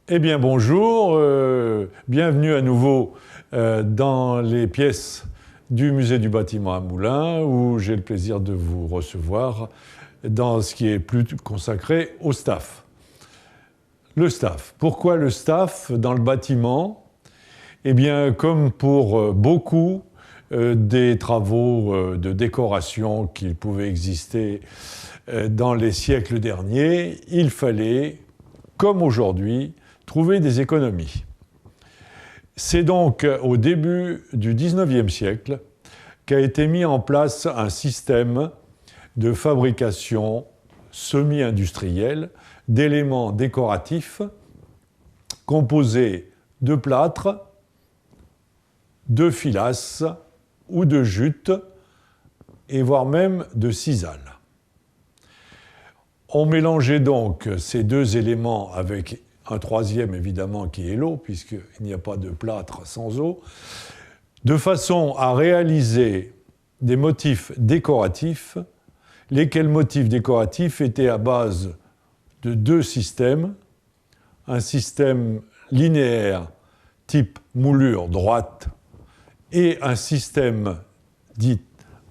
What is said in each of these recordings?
Eh bien bonjour, bienvenue à nouveau dans les pièces du musée du bâtiment à Moulins où j'ai le plaisir de vous recevoir dans ce qui est plus consacré au staff. Le staff. Pourquoi le staff dans le bâtiment? Eh bien comme pour beaucoup des travaux de décoration qui pouvaient exister dans les siècles derniers, il fallait, comme aujourd'hui, trouver des économies. C'est donc au début du XIXe siècle qu'a été mis en place un système de fabrication semi-industrielle d'éléments décoratifs composés de plâtre, de filasse ou de jute, et voire même de sisal. On mélangeait donc ces deux éléments avec un troisième évidemment qui est l'eau, puisqu'il n'y a pas de plâtre sans eau, de façon à réaliser des motifs décoratifs, lesquels motifs décoratifs étaient à base de deux systèmes, un système linéaire type moulure droite et un système dit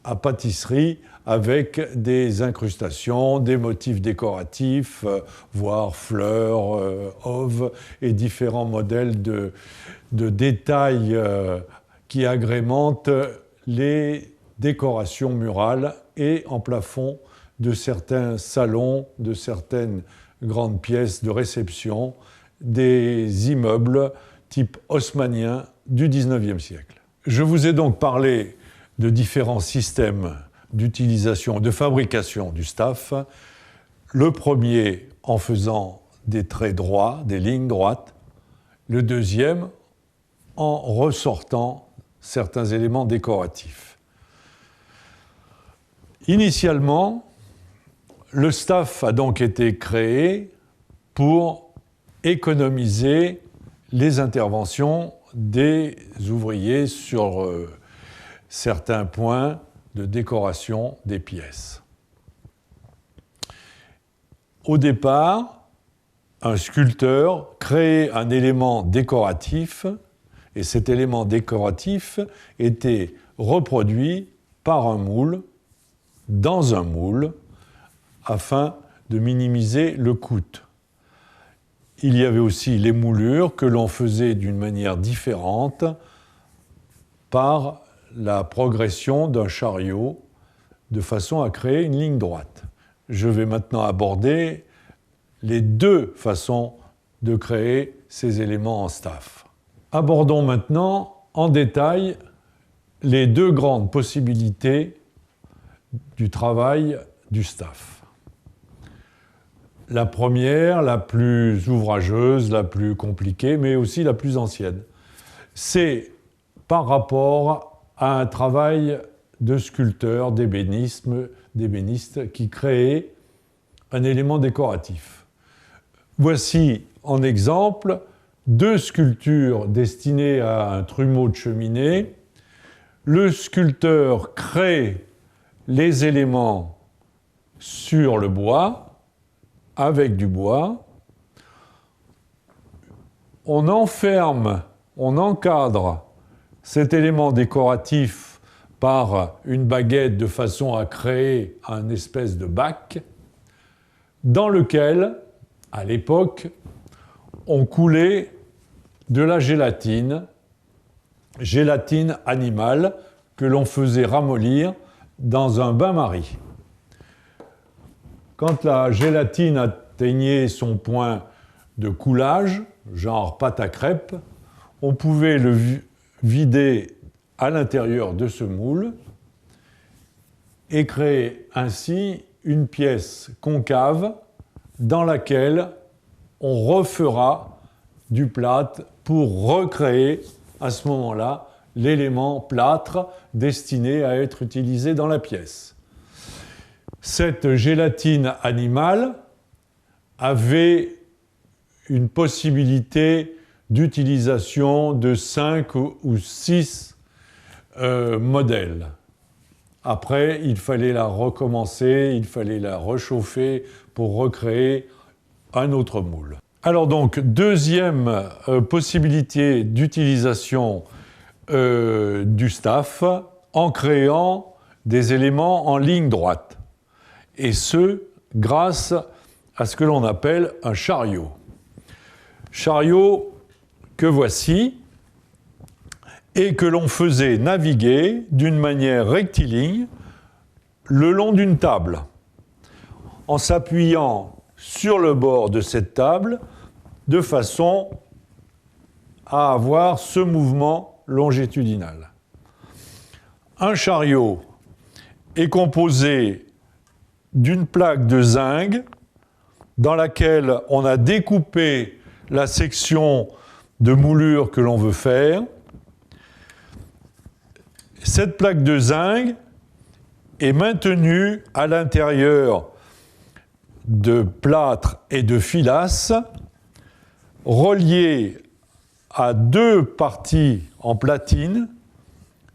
à pâtisserie avec des incrustations, des motifs décoratifs, voire fleurs, oves et différents modèles de détails qui agrémentent les décorations murales et en plafond de certains salons, de certaines grandes pièces de réception, des immeubles type haussmannien du XIXe siècle. Je vous ai donc parlé de différents systèmes d'utilisation, de fabrication du staff. Le premier en faisant des traits droits, des lignes droites. Le deuxième en ressortant certains éléments décoratifs. Initialement, le staff a donc été créé pour économiser les interventions des ouvriers sur certains points de décoration des pièces. Au départ, un sculpteur créait un élément décoratif et cet élément décoratif était reproduit par un moule, dans un moule, afin de minimiser le coût. Il y avait aussi les moulures que l'on faisait d'une manière différente par la progression d'un chariot de façon à créer une ligne droite. Je vais maintenant aborder les deux façons de créer ces éléments en staff. Abordons maintenant en détail les deux grandes possibilités du travail du staff. La première, la plus ouvrageuse, la plus compliquée, mais aussi la plus ancienne, c'est par rapport à un travail de sculpteur, d'ébéniste qui créait un élément décoratif. Voici en exemple deux sculptures destinées à un trumeau de cheminée. Le sculpteur crée les éléments sur le bois, avec du bois. On enferme, on encadre cet élément décoratif par une baguette de façon à créer un espèce de bac dans lequel, à l'époque, on coulait de la gélatine animale que l'on faisait ramollir dans un bain-marie. Quand la gélatine atteignait son point de coulage, genre pâte à crêpes, on pouvait le vider à l'intérieur de ce moule et créer ainsi une pièce concave dans laquelle on refera du plâtre pour recréer à ce moment-là l'élément plâtre destiné à être utilisé dans la pièce. Cette gélatine animale avait une possibilité d'utilisation de 5 ou 6 modèles. Après, il fallait la recommencer, il fallait la rechauffer pour recréer un autre moule. Alors donc, deuxième possibilité d'utilisation du staff en créant des éléments en ligne droite. Et ce, grâce à ce que l'on appelle un chariot. Chariot que voici et que l'on faisait naviguer d'une manière rectiligne le long d'une table, en s'appuyant sur le bord de cette table de façon à avoir ce mouvement longitudinal. Un chariot est composé d'une plaque de zinc dans laquelle on a découpé la section de moulure que l'on veut faire. Cette plaque de zinc est maintenue à l'intérieur de plâtre et de filasse reliées à deux parties en platine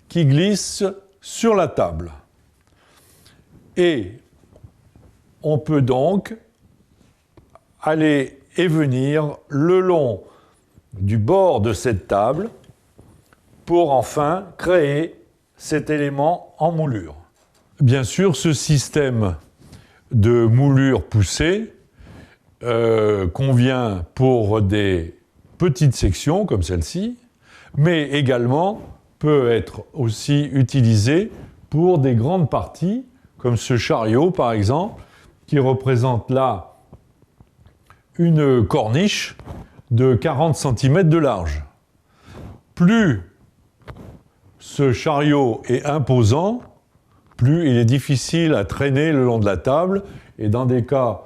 qui glissent sur la table. Et on peut donc aller et venir le long du bord de cette table pour enfin créer cet élément en moulure. Bien sûr, ce système de moulure poussée convient pour des petites sections comme celle-ci, mais également peut être aussi utilisé pour des grandes parties, comme ce chariot par exemple, qui représente là une corniche de 40 cm de large. Plus ce chariot est imposant, plus il est difficile à traîner le long de la table, et dans des cas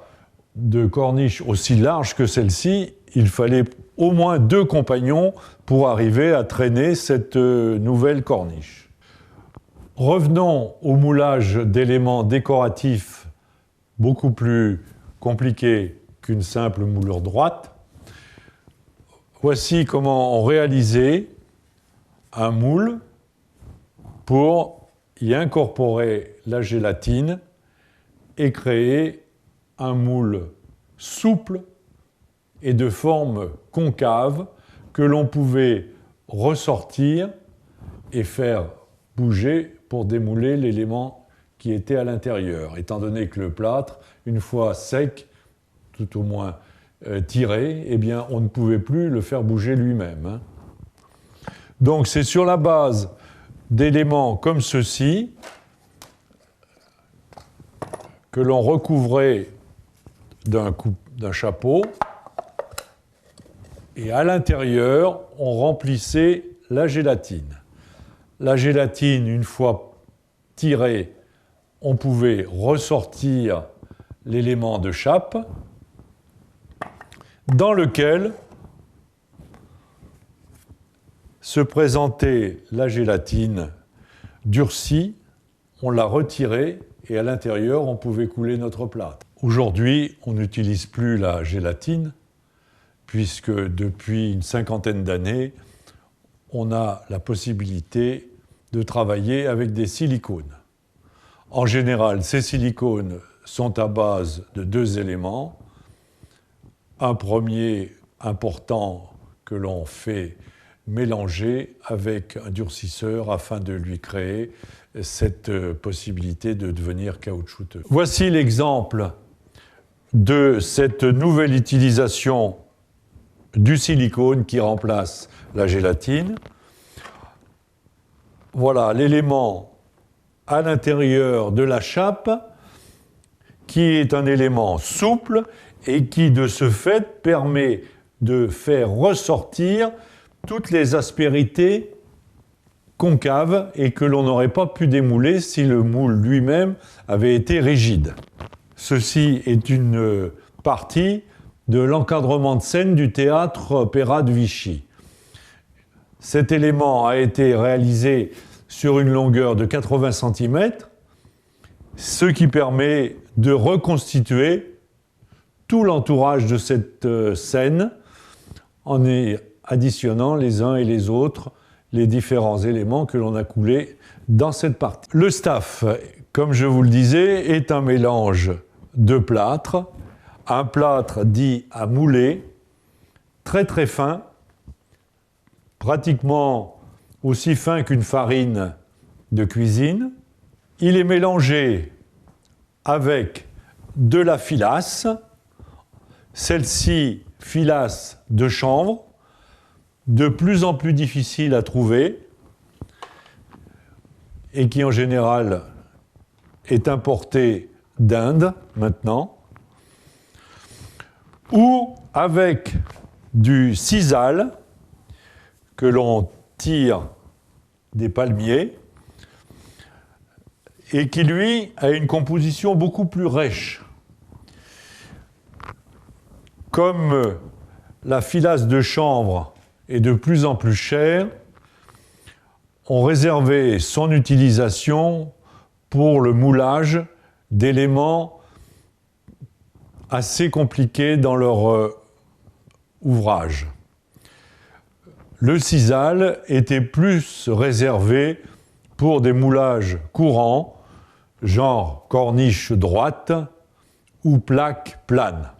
de corniche aussi large que celle-ci, il fallait au moins 2 compagnons pour arriver à traîner cette nouvelle corniche. Revenons au moulage d'éléments décoratifs beaucoup plus compliqués qu'une simple moulure droite. Voici comment on réalisait un moule pour y incorporer la gélatine et créer un moule souple et de forme concave que l'on pouvait ressortir et faire bouger pour démouler l'élément qui était à l'intérieur, étant donné que le plâtre, une fois sec, tout au moins tiré, eh bien, on ne pouvait plus le faire bouger lui-même. Donc c'est sur la base d'éléments comme ceci que l'on recouvrait d'un chapeau, et à l'intérieur, on remplissait la gélatine. La gélatine, une fois tirée, on pouvait ressortir l'élément de chape dans lequel se présentait la gélatine durcie, on la retirait et à l'intérieur, on pouvait couler notre plâtre. Aujourd'hui, on n'utilise plus la gélatine puisque depuis une cinquantaine d'années, on a la possibilité de travailler avec des silicones. En général, ces silicones sont à base de 2 éléments. Un premier important que l'on fait mélanger avec un durcisseur afin de lui créer cette possibilité de devenir caoutchouteux. Voici l'exemple de cette nouvelle utilisation du silicone qui remplace la gélatine. Voilà l'élément à l'intérieur de la chape qui est un élément souple et qui, de ce fait, permet de faire ressortir toutes les aspérités concaves et que l'on n'aurait pas pu démouler si le moule lui-même avait été rigide. Ceci est une partie de l'encadrement de scène du théâtre Opéra de Vichy. Cet élément a été réalisé sur une longueur de 80 cm, ce qui permet de reconstituer tout l'entourage de cette scène en additionnant les uns et les autres les différents éléments que l'on a coulés dans cette partie. Le staff, comme je vous le disais, est un mélange de plâtre, un plâtre dit à mouler très très fin, pratiquement aussi fin qu'une farine de cuisine. Il est mélangé avec de la filasse, celle-ci filasse de chanvre, de plus en plus difficile à trouver et qui en général est importée d'Inde maintenant, ou avec du sisal que l'on tire des palmiers et qui, lui, a une composition beaucoup plus rêche. Comme la filasse de chanvre est de plus en plus chère, on réservait son utilisation pour le moulage d'éléments assez compliqués dans leur ouvrage. Le sisal était plus réservé pour des moulages courants, genre corniche droite ou plaque plane.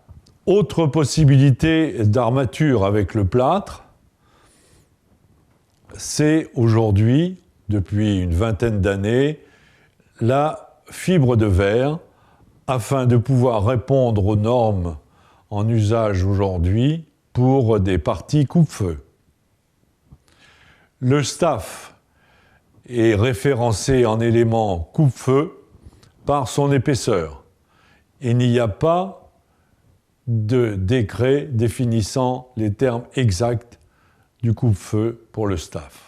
Autre possibilité d'armature avec le plâtre, c'est aujourd'hui, depuis une vingtaine d'années, la fibre de verre, afin de pouvoir répondre aux normes en usage aujourd'hui pour des parties coupe-feu. Le staff est référencé en élément coupe-feu par son épaisseur. Il n'y a pas de décret définissant les termes exacts du coupe-feu pour le staff.